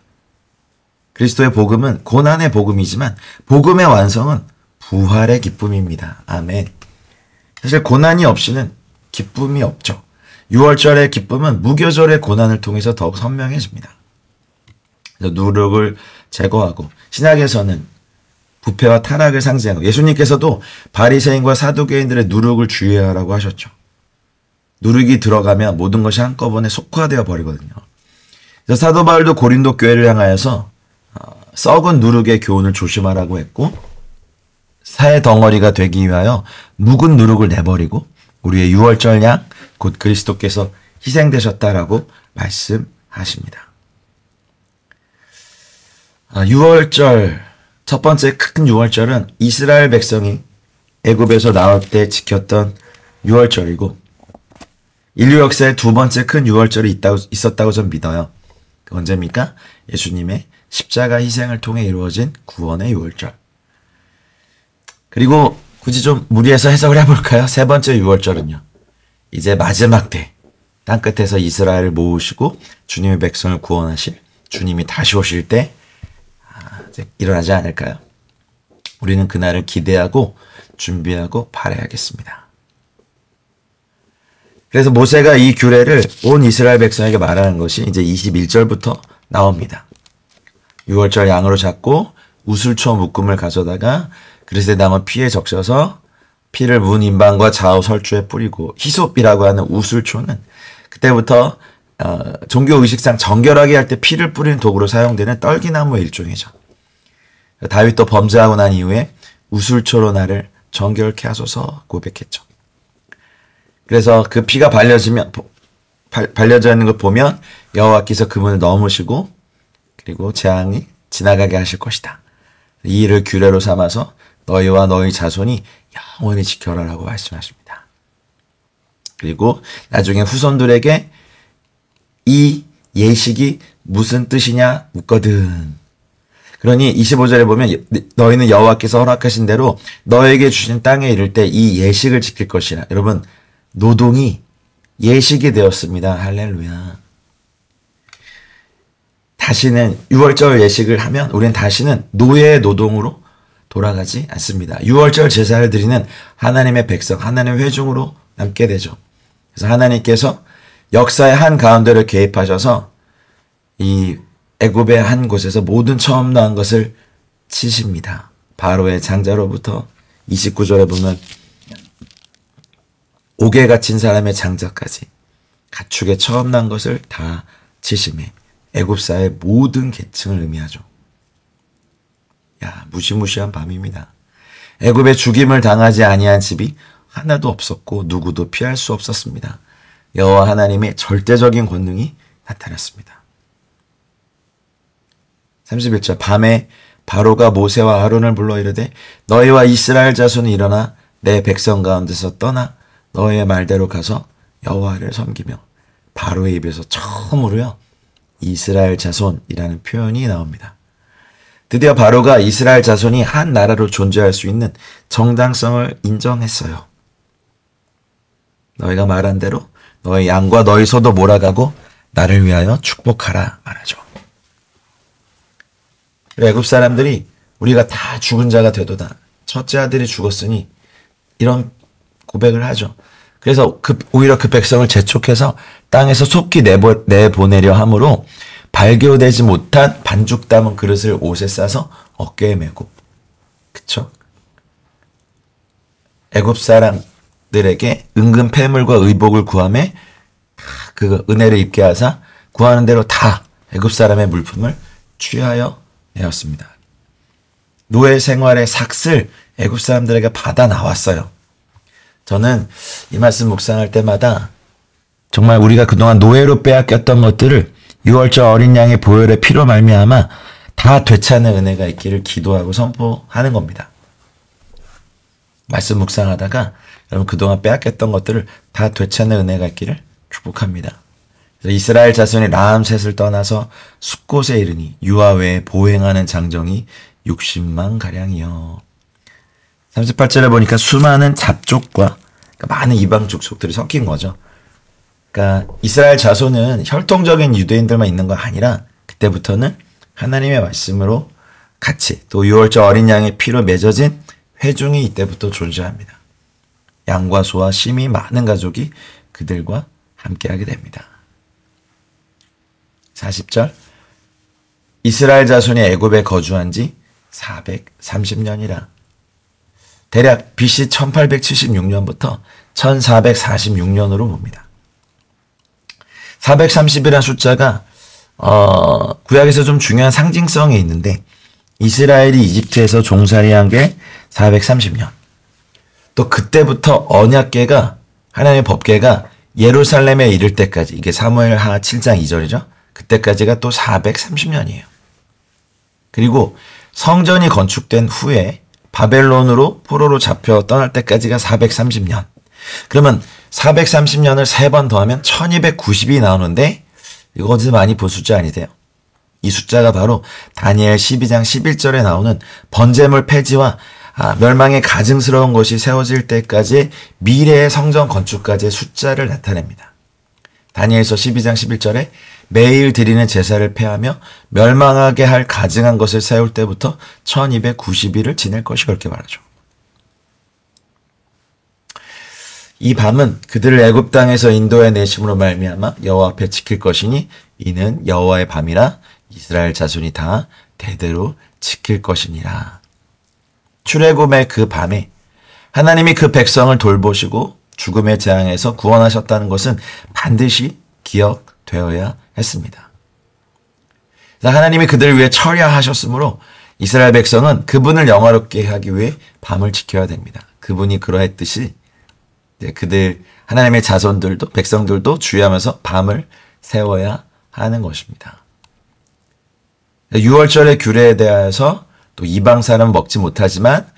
그리스도의 복음은 고난의 복음이지만 복음의 완성은 부활의 기쁨입니다. 아멘. 사실 고난이 없이는 기쁨이 없죠. 6월절의 기쁨은 무교절의 고난을 통해서 더욱 선명해집니다. 누룩을 제거하고 신약에서는 부패와 타락을 상징하고 예수님께서도 바리새인과 사두개인들의 누룩을 주의하라고 하셨죠. 누룩이 들어가면 모든 것이 한꺼번에 속화되어 버리거든요. 그래서 사도 바울도 고린도 교회를 향하여서 썩은 누룩의 교훈을 조심하라고 했고, 새 덩어리가 되기 위하여 묵은 누룩을 내버리고 우리의 유월절 양 곧 그리스도께서 희생되셨다라고 말씀하십니다. 유월절, 첫 번째 큰 유월절은 이스라엘 백성이 애굽에서 나올 때 지켰던 유월절이고, 인류 역사에 두 번째 큰 유월절이 있었다고 전 믿어요. 그 언제입니까? 예수님의 십자가 희생을 통해 이루어진 구원의 유월절. 그리고 굳이 좀 무리해서 해석을 해볼까요? 세 번째 유월절은요, 이제 마지막 때 땅끝에서 이스라엘을 모으시고 주님의 백성을 구원하실 주님이 다시 오실 때 이제 일어나지 않을까요? 우리는 그날을 기대하고 준비하고 바라야겠습니다. 그래서 모세가 이 규례를 온 이스라엘 백성에게 말하는 것이 이제 21절부터 나옵니다. 유월절 양으로 잡고 우슬초 묶음을 가져다가 그릇에 담아 피에 적셔서 피를 문 인방과 좌우 설주에 뿌리고, 히솝이라고 하는 우슬초는 그때부터 종교 의식상 정결하게 할 때 피를 뿌리는 도구로 사용되는 떨기나무의 일종이죠. 다윗도 범죄하고 난 이후에 우슬초로 나를 정결케 하소서 고백했죠. 그래서 그 피가 발려져 있는 걸 보면 여호와께서 그분을 넘으시고 그리고 재앙이 지나가게 하실 것이다. 이 일을 규례로 삼아서 너희와 너희 자손이 영원히 지켜라라고 말씀하십니다. 그리고 나중에 후손들에게 이 예식이 무슨 뜻이냐 묻거든. 그러니 25절에 보면 너희는 여호와께서 허락하신 대로 너에게 주신 땅에 이를 때 이 예식을 지킬 것이라. 여러분, 노동이 예식이 되었습니다. 할렐루야. 다시는 6월절 예식을 하면 우리는 다시는 노예의 노동으로 돌아가지 않습니다. 6월절 제사를 드리는 하나님의 백성, 하나님의 회중으로 남게 되죠. 그래서 하나님께서 역사의 한 가운데를 개입하셔서 이 애굽의 한 곳에서 모든 처음 나온 것을 치십니다. 바로의 장자로부터 29절에 보면 옥에 갇힌 사람의 장자까지 가축의 처음 난 것을 다 치심에 애굽사의 모든 계층을 의미하죠. 야, 무시무시한 밤입니다. 애굽에 죽임을 당하지 아니한 집이 하나도 없었고 누구도 피할 수 없었습니다. 여호와 하나님의 절대적인 권능이 나타났습니다. 31절 밤에 바로가 모세와 아론을 불러 이르되 너희와 이스라엘 자손이 일어나 내 백성 가운데서 떠나 너희의 말대로 가서 여호와를 섬기며. 바로의 입에서 처음으로요 이스라엘 자손이라는 표현이 나옵니다. 드디어 바로가 이스라엘 자손이 한 나라로 존재할 수 있는 정당성을 인정했어요. 너희가 말한 대로 너희 양과 너희 소도 몰아가고 나를 위하여 축복하라 말하죠. 애굽 사람들이 우리가 다 죽은 자가 되도다. 첫째 아들이 죽었으니 이런 고백을 하죠. 그래서 오히려 그 백성을 재촉해서 땅에서 속히 내보내려 함으로 발교되지 못한 반죽 담은 그릇을 옷에 싸서 어깨에 메고. 그쵸? 애굽 사람들에게 은근 패물과 의복을 구하며 그 은혜를 입게 하사 구하는 대로 다 애굽 사람의 물품을 취하여 내었습니다. 노예 생활의 삭슬 애굽 사람들에게 받아 나왔어요. 저는 이 말씀 묵상할 때마다 정말 우리가 그동안 노예로 빼앗겼던 것들을 6월절 어린 양의 보혈의 피로 말미암아 다 되찾는 은혜가 있기를 기도하고 선포하는 겁니다. 말씀 묵상하다가 여러분 그동안 빼앗겼던 것들을 다 되찾는 은혜가 있기를 축복합니다. 그래서 이스라엘 자손이 라암셋을 떠나서 숫곳에 이르니 유아 외에 보행하는 장정이 60만 가량이요. 38절에 보니까 수많은 잡족과 많은 이방 족속들이 섞인 거죠. 그러니까 이스라엘 자손은 혈통적인 유대인들만 있는 거 아니라 그때부터는 하나님의 말씀으로 같이 또 6월절 어린 양의 피로 맺어진 회중이 이때부터 존재합니다. 양과 소와 심이 많은 가족이 그들과 함께하게 됩니다. 40절 이스라엘 자손이 애굽에 거주한 지 430년이라. 대략 BC 1876년부터 1446년으로 봅니다. 430이라는 숫자가 구약에서 좀 중요한 상징성이 있는데 이스라엘이 이집트에서 종살이한 게 430년. 또 그때부터 언약궤가 하나님의 법궤가 예루살렘에 이를 때까지 이게 사무엘하 7장 2절이죠. 그때까지가 또 430년이에요. 그리고 성전이 건축된 후에 바벨론으로 포로로 잡혀 떠날 때까지가 430년. 그러면 430년을 3번 더하면 1290이 나오는데 이거 어디서 많이 본 숫자 아니세요? 이 숫자가 바로 다니엘 12장 11절에 나오는 번제물 폐지와 멸망의 가증스러운 것이 세워질 때까지 미래의 성전 건축까지의 숫자를 나타냅니다. 다니엘서 12장 11절에 매일 드리는 제사를 폐하며 멸망하게 할 가증한 것을 세울 때부터 1290일을 지낼 것이 그렇게 말하죠. 이 밤은 그들을 애굽 땅에서 인도해 내심으로 말미암아 여호와 앞에 지킬 것이니 이는 여호와의 밤이라 이스라엘 자손이 다 대대로 지킬 것이니라. 출애굽의 그 밤에 하나님이 그 백성을 돌보시고 죽음의 재앙에서 구원하셨다는 것은 반드시 기억되어야 했습니다. 하나님이 그들을 위해 처리하셨으므로 이스라엘 백성은 그분을 영화롭게 하기 위해 밤을 지켜야 됩니다. 그분이 그러했듯이 그들 하나님의 자손들도 백성들도 주의하면서 밤을 세워야 하는 것입니다. 6월절의 규례에 대하여서 또 이방 사람은 먹지 못하지만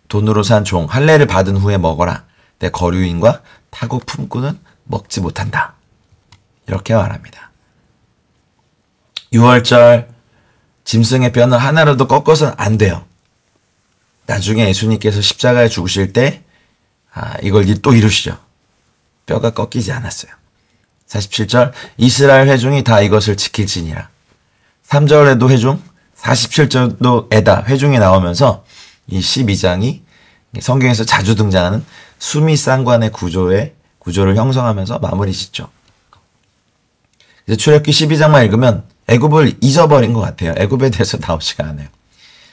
돈으로 산 종 할례를 받은 후에 먹어라. 내 거류인과 타국 품꾼은 먹지 못한다. 이렇게 말합니다. 6월절 짐승의 뼈는 하나라도 꺾어서는 안 돼요. 나중에 예수님께서 십자가에 죽으실 때 이걸 또 이루시죠. 뼈가 꺾이지 않았어요. 47절 이스라엘 회중이 다 이것을 지킬지니라. 3절에도 회중, 47절도 에다 회중이 나오면서 이 12장이 성경에서 자주 등장하는 수미상관의 구조를 형성하면서 마무리 짓죠. 이제 출애굽기 12장만 읽으면 애굽을 잊어버린 것 같아요. 애굽에 대해서 나오지가 않아요.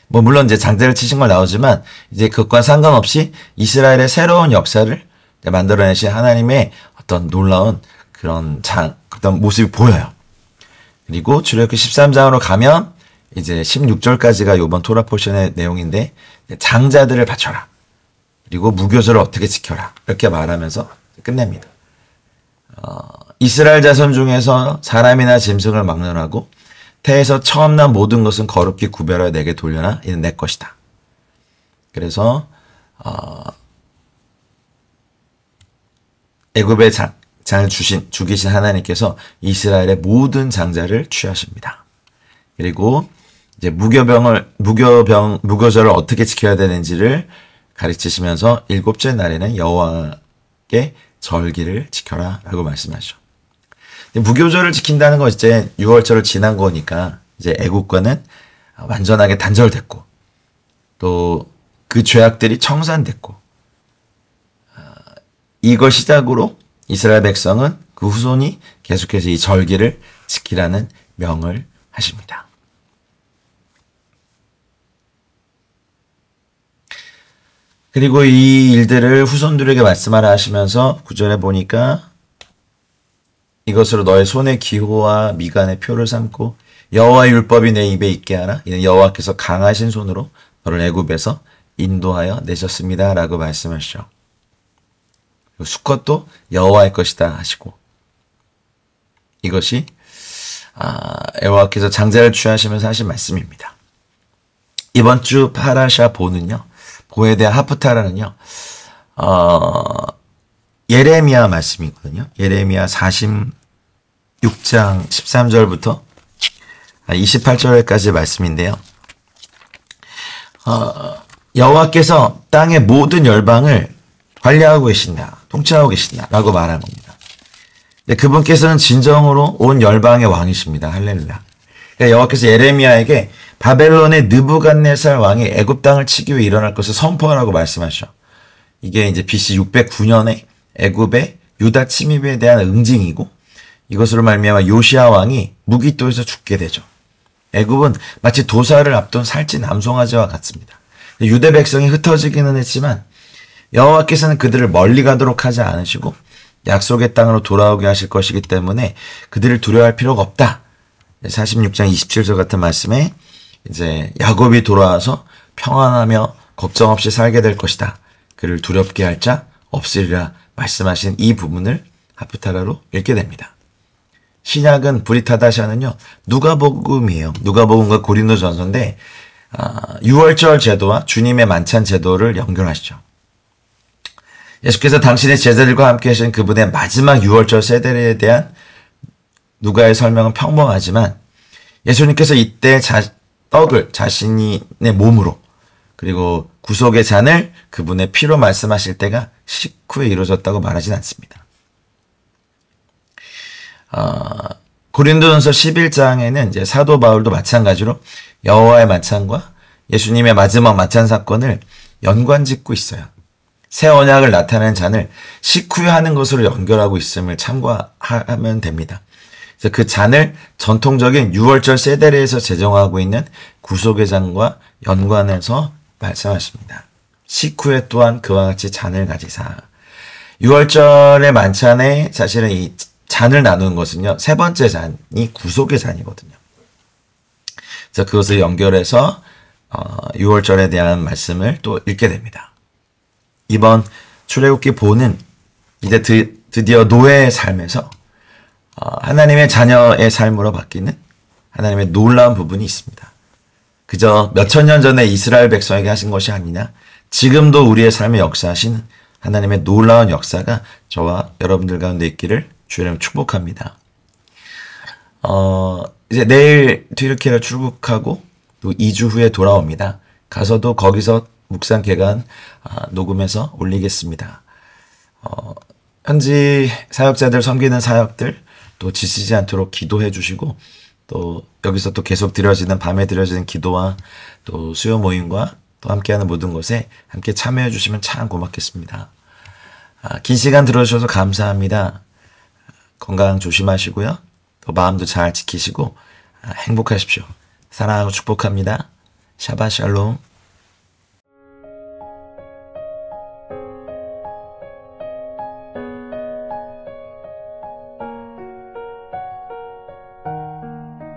물론 이제 장대를 치신 걸 나오지만 이제 그것과 상관없이 이스라엘의 새로운 역사를 만들어내신 하나님의 어떤 놀라운 그런 모습이 보여요. 그리고 출애굽기 13장으로 가면 이제 16절까지가 이번 토라 포션의 내용인데 장자들을 바쳐라. 그리고 무교절을 어떻게 지켜라. 이렇게 말하면서 끝냅니다. 이스라엘 자손 중에서 사람이나 짐승을 막론하고 태에서 처음 난 모든 것은 거룩히 구별하여 내게 돌려라. 이는 내 것이다. 그래서 애굽의 장을 죽이신 하나님께서 이스라엘의 모든 장자를 취하십니다. 그리고 이제 무교절을 어떻게 지켜야 되는지를 가르치시면서 7째 날에는 여호와께 절기를 지켜라라고 말씀하시죠. 무교절을 지킨다는 건 이제 6월절을 지난 거니까 이제 애국과는 완전하게 단절됐고 또 그 죄악들이 청산됐고 이걸 시작으로 이스라엘 백성은 그 후손이 계속해서 이 절기를 지키라는 명을 하십니다. 그리고 이 일들을 후손들에게 말씀하라 하시면서 9절에 보니까 이것으로 너의 손의 기호와 미간의 표를 삼고 여호와의 율법이 내 입에 있게 하라. 이는 여호와께서 강하신 손으로 너를 애굽에서 인도하여 내셨습니다. 라고 말씀하시죠. 수컷도 여호와의 것이다 하시고 이것이 여호와께서 장자를 취하시면서 하신 말씀입니다. 이번 주 파라샤 보에 대한 하프타라는요. 예레미야 말씀이거든요. 예레미야 46장 13절부터 28절까지 말씀인데요. 여호와께서 땅의 모든 열방을 관리하고 계신다. 통치하고 계신다. 라고 말하는 겁니다. 그분께서는 진정으로 온 열방의 왕이십니다. 할렐루야. 그러니까 여호와께서 예레미야에게 바벨론의 느부갓네살 왕이 애굽 땅을 치기 위해 일어날 것을 선포하라고 말씀하셔. 이게 이제 BC 609년에 애굽의 유다 침입에 대한 응징이고 이것으로 말미암아 요시야 왕이 무기또에서 죽게 되죠. 애굽은 마치 도사를 앞둔 살찐 남송아지와 같습니다. 유대 백성이 흩어지기는 했지만 여호와께서는 그들을 멀리 가도록 하지 않으시고 약속의 땅으로 돌아오게 하실 것이기 때문에 그들을 두려워할 필요가 없다. 46장 27절 같은 말씀에 이제 야곱이 돌아와서 평안하며 걱정 없이 살게 될 것이다. 그를 두렵게 할 자 없으리라 말씀하신 이 부분을 하프타라로 읽게 됩니다. 신약은 브리타다샤는요, 누가복음이에요. 누가복음과 고린도전서인데 6월절 제도와 주님의 만찬 제도를 연결하시죠. 예수께서 당신의 제자들과 함께 하신 그분의 마지막 6월절 세대에 대한 누가의 설명은 평범하지만 예수님께서 이때 떡을 자신의 몸으로 그리고 구속의 잔을 그분의 피로 말씀하실 때가 식후에 이루어졌다고 말하진 않습니다. 고린도전서 11장에는 이제 사도 바울도 마찬가지로 여호와의 만찬과 예수님의 마지막 만찬 사건을 연관짓고 있어요. 새 언약을 나타내는 잔을 식후에 하는 것으로 연결하고 있음을 참고하면 됩니다. 그래서 그 잔을 전통적인 6월절 세대리에서 제정하고 있는 구속의 잔과 연관해서 말씀하십니다. 식후에 또한 그와 같이 잔을 가지사. 6월절의 만찬에 사실은 이 잔을 나누는 것은요, 세 번째 잔이 구속의 잔이거든요. 그래서 그것을 연결해서 6월절에 대한 말씀을 또 읽게 됩니다. 이번 출애굽기 보는 이제 드디어 노예의 삶에서 하나님의 자녀의 삶으로 바뀌는 하나님의 놀라운 부분이 있습니다. 그저 몇천 년 전에 이스라엘 백성에게 하신 것이 아니냐, 지금도 우리의 삶에 역사하신 하나님의 놀라운 역사가 저와 여러분들 가운데 있기를 주님 축복합니다. 이제 내일 튀르키예를 출국하고 또 2주 후에 돌아옵니다. 가서도 거기서 묵상 개간 녹음해서 올리겠습니다. 현지 사역자들 섬기는 사역들 또 지치지 않도록 기도해 주시고 또 여기서 또 계속 드려지는 밤에 드려지는 기도와 또 수요 모임과 또 함께하는 모든 것에 함께 참여해 주시면 참 고맙겠습니다. 긴 시간 들어주셔서 감사합니다. 건강 조심하시고요. 또 마음도 잘 지키시고 행복하십시오. 사랑하고 축복합니다. 샤바 샬롬.